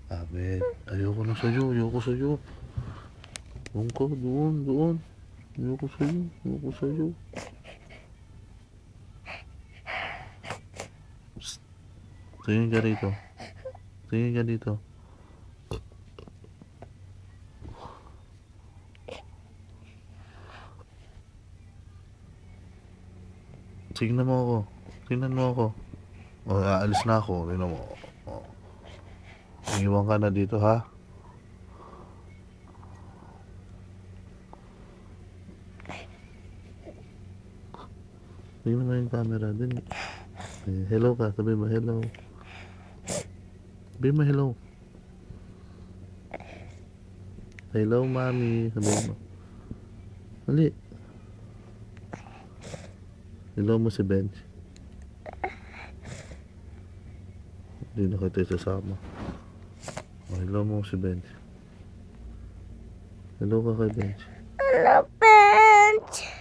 Abet, ayoko na sa'yo, ayoko sa'yo. Doon ka, doon. Ayoko sa'yo. Psst. Tingin ka dito. Tingnan mo ako. O, aalis na ako. Tingnan mo. O. Iwan ka na dito, ha? Tingnan mo yung camera din. Hello ka. Sabi mo hello. Sabi mo hello. Hello, mami. Sabi mo. Hali. Hello mo si Bench. Hindi na kita isasama. Hello mo si Bench. Hello ka kay Bench. Hello, Bench.